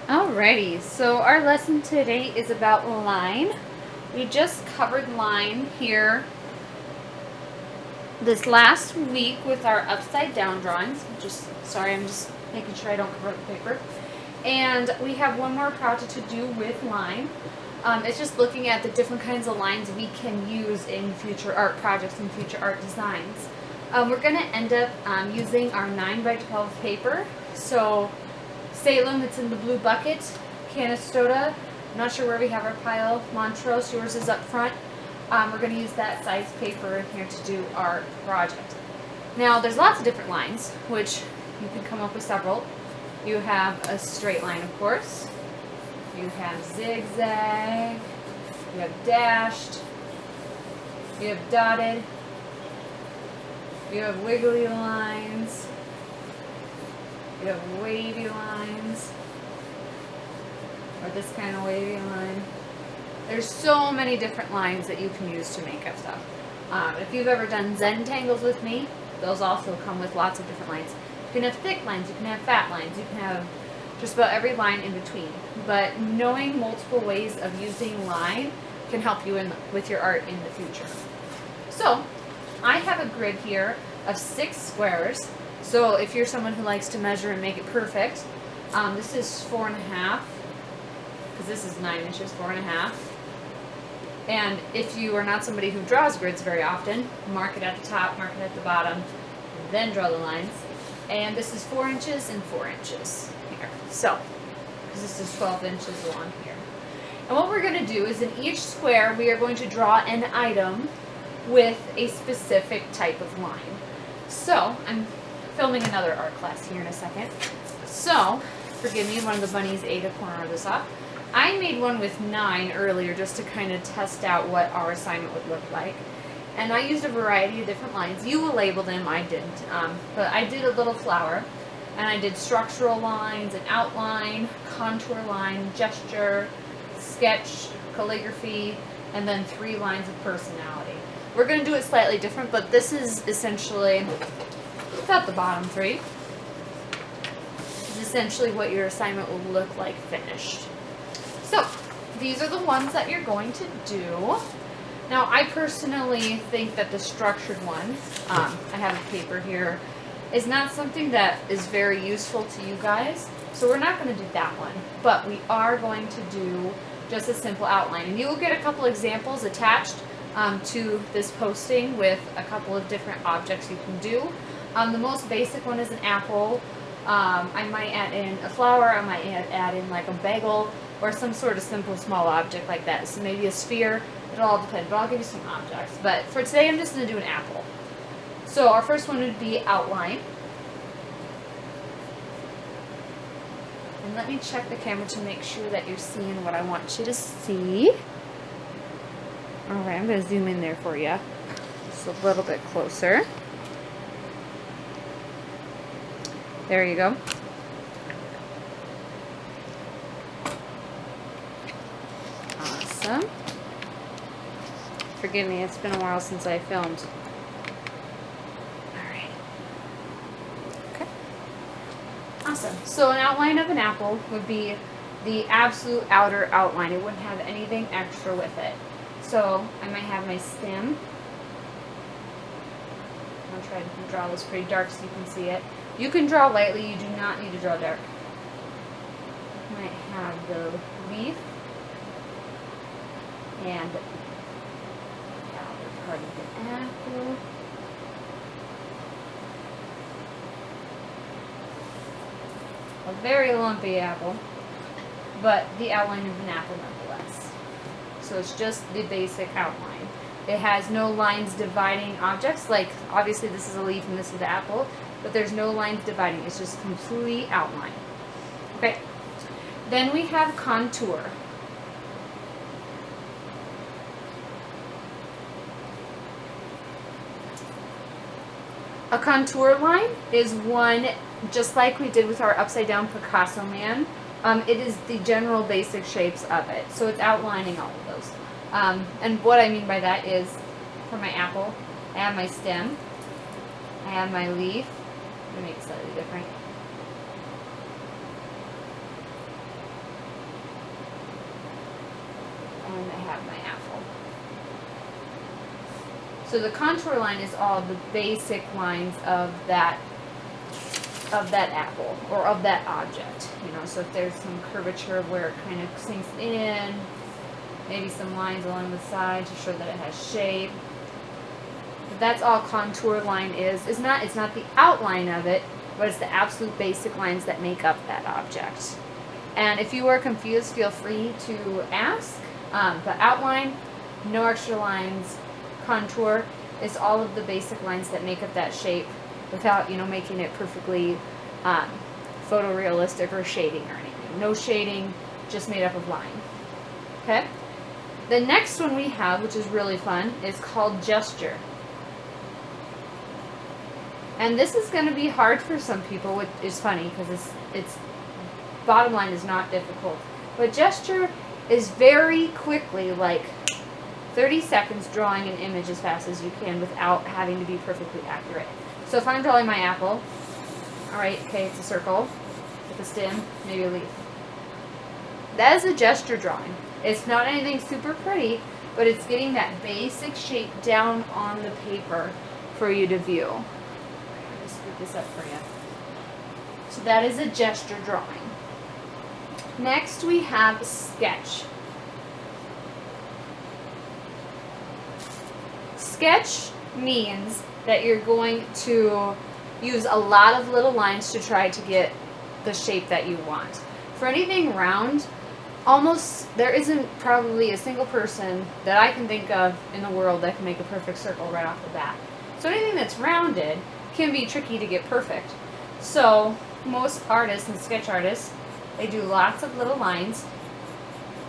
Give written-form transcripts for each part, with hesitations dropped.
Alrighty, so our lesson today is about line. We just covered line here this last week with our upside down drawings. I'm just making sure I don't cover up the paper. And we have one more project to do with line. It's just looking at the different kinds of lines we can use in future art projects and future art designs. We're going to end up using our 9x12 paper. So Salem, it's in the blue bucket. Canastota, I'm not sure where we have our pile. Montrose, yours is up front. We're going to use that size paper in here to do our project. Now, there's lots of different lines, which you can come up with several. You have a straight line, of course. You have zigzag. You have dashed. You have dotted. You have wiggly lines. You have wavy lines. Or this kind of wavy line. There's so many different lines that you can use to make up stuff. If you've ever done Zentangles with me, those also come with lots of different lines. You can have thick lines, you can have fat lines, you can have just about every line in between. But knowing multiple ways of using line can help you with your art in the future. So, I have a grid here of 6 squares. So if you're someone who likes to measure and make it perfect, this is 4.5, because this is 9 inches, 4.5. And if you are not somebody who draws grids very often, mark it at the top, mark it at the bottom, then draw the lines. And this is 4 inches and 4 inches here. So, because this is 12 inches along here. And what we're going to do is in each square, we are going to draw an item with a specific type of line. So, I'm filming another art class here in a second. So, forgive me, one of the bunnies ate a corner of this off. I made one with 9 earlier just to kind of test out what our assignment would look like. And I used a variety of different lines. You will label them, I didn't. But I did a little flower. And I did structural lines, an outline, contour line, gesture, sketch, calligraphy, and then 3 lines of personality. We're going to do it slightly different, but this is essentially, without the bottom 3, is essentially what your assignment will look like finished. So, these are the ones that you're going to do. Now, I personally think that the structured one, I have a paper here, is not something that is very useful to you guys. So we're not going to do that one. But we are going to do just a simple outline. And you will get a couple examples attached to this posting with a couple of different objects you can do. The most basic one is an apple. I might add in a flower, I might add in like a bagel, or some sort of simple small object like that. So maybe a sphere, it'll all depend, but I'll give you some objects. But for today, I'm just going to do an apple. So our first one would be outline. And let me check the camera to make sure that you're seeing what I want you to see. Alright, I'm going to zoom in there for you. Just a little bit closer. There you go. Awesome. Forgive me, it's been a while since I filmed. Alright. Okay. Awesome. So an outline of an apple would be the absolute outer outline. It wouldn't have anything extra with it. So I might have my stem. I'll try to draw this pretty dark so you can see it. You can draw lightly, you do not need to draw dark. Might have the leaf and the outer part of the apple. A very lumpy apple, but the outline of an apple nonetheless. So it's just the basic outline. It has no lines dividing objects, like obviously this is a leaf and this is the apple, but there's no lines dividing, it's just complete outline. Okay, then we have contour. A contour line is one, just like we did with our upside down Picasso man, it is the general basic shapes of it. So it's outlining all of those. And what I mean by that is, for my apple, I have my stem, I have my leaf. Let me make it slightly different. have my apple. So the contour line is all the basic lines of that apple or of that object. You know, so if there's some curvature where it kind of sinks in, maybe some lines along the side to show that it has shape. But that's all contour line is. It's not the outline of it, but it's the absolute basic lines that make up that object. And if you are confused, feel free to ask. The outline, no extra lines. Contour is all of the basic lines that make up that shape without, you know, making it perfectly photorealistic or shading or anything. No shading, just made up of line. Okay? The next one we have, which is really fun, is called gesture. And this is going to be hard for some people, which is funny because it's bottom line is not difficult. But gesture is very quickly, like 30 seconds, drawing an image as fast as you can without having to be perfectly accurate. So if I'm drawing my apple, alright, okay, it's a circle with a stem, maybe a leaf. That is a gesture drawing. It's not anything super pretty, but it's getting that basic shape down on the paper for you to view. Let me scoot this up for you. So that is a gesture drawing. Next we have sketch. Sketch means that you're going to use a lot of little lines to try to get the shape that you want. For anything round, there isn't probably a single person that I can think of in the world that can make a perfect circle right off the bat. So anything that's rounded can be tricky to get perfect. So most artists and sketch artists, they do lots of little lines,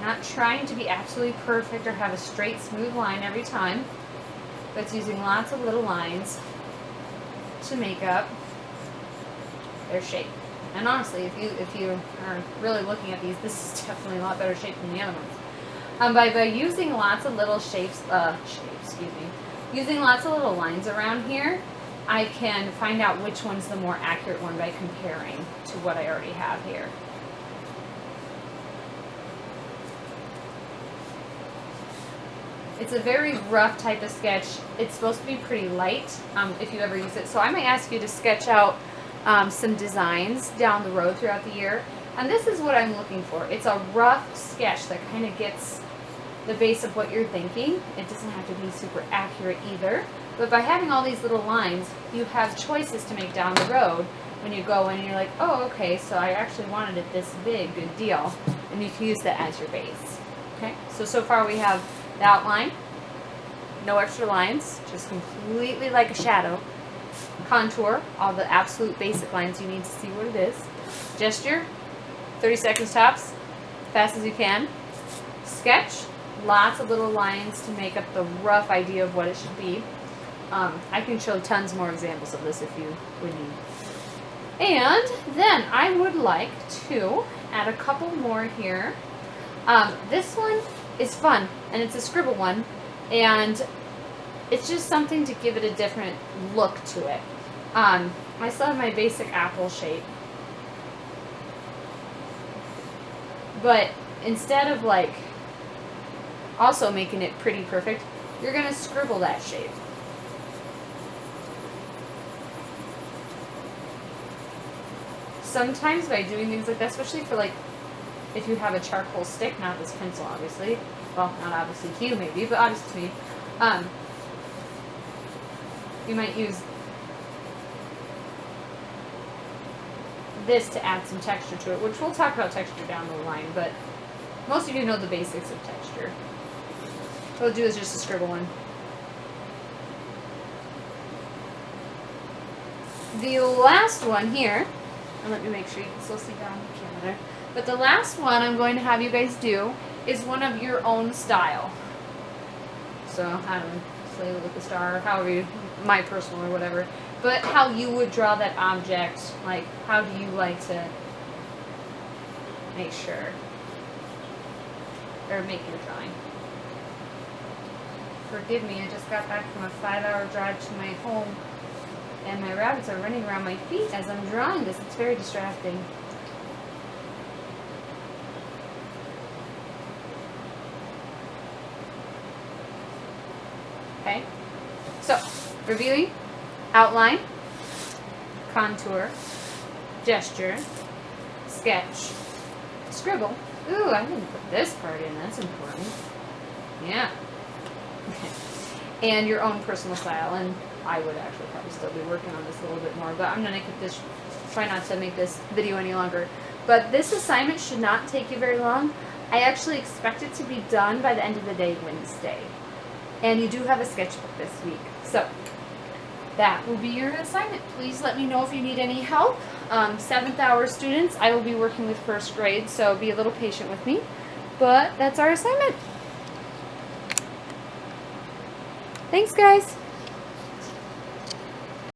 not trying to be absolutely perfect or have a straight, smooth line every time, but it's using lots of little lines to make up their shape. And honestly, if you are really looking at these, this is definitely a lot better shape than the other ones. By using lots of little using lots of little lines around here, I can find out which one's the more accurate one by comparing to what I already have here. It's a very rough type of sketch. It's supposed to be pretty light if you ever use it. So I might ask you to sketch out some designs down the road throughout the year. And this is what I'm looking for. It's a rough sketch that kind of gets the base of what you're thinking. It doesn't have to be super accurate either. But by having all these little lines, you have choices to make down the road when you go in and you're like, oh, okay, so I actually wanted it this big, good deal. And you can use that as your base. Okay, so far we have the outline, no extra lines, just completely like a shadow. Contour, all the absolute basic lines you need to see what it is. Gesture, 30 seconds tops, fast as you can. Sketch, lots of little lines to make up the rough idea of what it should be. I can show tons more examples of this if you would need. And then I would like to add a couple more here. This one is fun, and it's a scribble one, and it's just something to give it a different look to it. I still have my basic apple shape, but instead of like also making it pretty perfect, you're gonna scribble that shape. Sometimes by doing things like that, especially for like if you have a charcoal stick, not this pencil obviously, well, not obviously to you maybe, but obviously to me, you might use this to add some texture to it, which we'll talk about texture down the line, but most of you know the basics of texture. What I'll do is just a scribble one. The last one here, and let me make sure you can still see down the camera there, but the last one I'm going to have you guys do is one of your own style. So, I don't know, slay with the star, however you, my personal or whatever, but how you would draw that object, like how do you like to make sure, or make your drawing. Forgive me, I just got back from a 5-hour drive to my home, and my rabbits are running around my feet as I'm drawing this. It's very distracting. Reviewing, outline, contour, gesture, sketch, scribble. Ooh, I didn't put this part in. That's important. Yeah. And your own personal style. And I would actually probably still be working on this a little bit more, but I'm going to keep this, try not to make this video any longer. But this assignment should not take you very long. I actually expect it to be done by the end of the day Wednesday. And you do have a sketchbook this week. So that will be your assignment. Please let me know if you need any help. 7th hour students, I will be working with 1st grade, so be a little patient with me. But that's our assignment. Thanks, guys.